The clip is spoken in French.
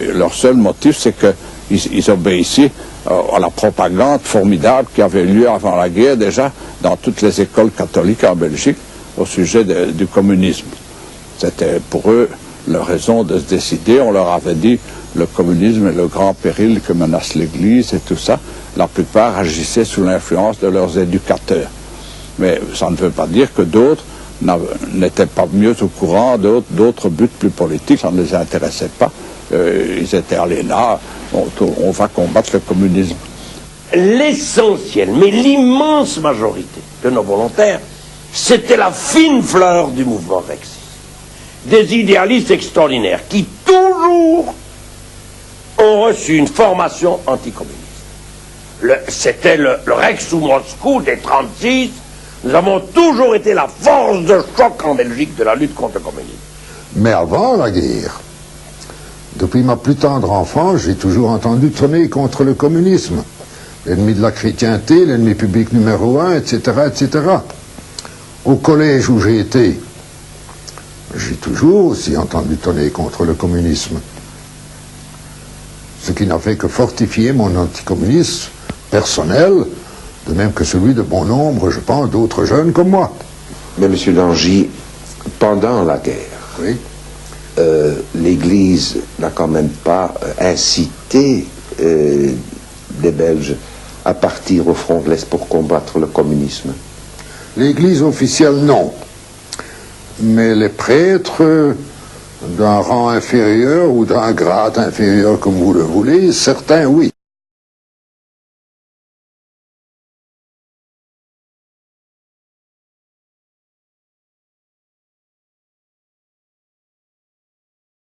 Leur seul motif, c'est qu'ils obéissaient à la propagande formidable qui avait lieu avant la guerre déjà dans toutes les écoles catholiques en Belgique au sujet du communisme. C'était pour eux leur raison de se décider. On leur avait dit le communisme est le grand péril que menace l'Église et tout ça. La plupart agissaient sous l'influence de leurs éducateurs. Mais ça ne veut pas dire que d'autres n'étaient pas mieux au courant d'autres buts plus politiques, ça ne les intéressait pas. Ils étaient allés là, on va combattre le communisme. L'essentiel, mais l'immense majorité de nos volontaires, c'était la fine fleur du mouvement rexiste. Des idéalistes extraordinaires qui toujours ont reçu une formation anticommuniste. C'était le Rex ou Moscou des 36. Nous avons toujours été la force de choc en Belgique de la lutte contre le communisme. Mais avant la guerre, depuis ma plus tendre enfance, j'ai toujours entendu tonner contre le communisme. L'ennemi de la chrétienté, l'ennemi public numéro 1, etc., etc. Au collège où j'ai été, j'ai toujours aussi entendu tonner contre le communisme. Ce qui n'a fait que fortifier mon anticommunisme personnel, de même que celui de bon nombre, je pense, d'autres jeunes comme moi. Mais M. Dangy, pendant la guerre, oui. l'Église n'a quand même pas incité les Belges à partir au front de l'Est pour combattre le communisme. L'Église officielle, non. Mais les prêtres d'un rang inférieur ou d'un grade inférieur, comme vous le voulez, certains, oui.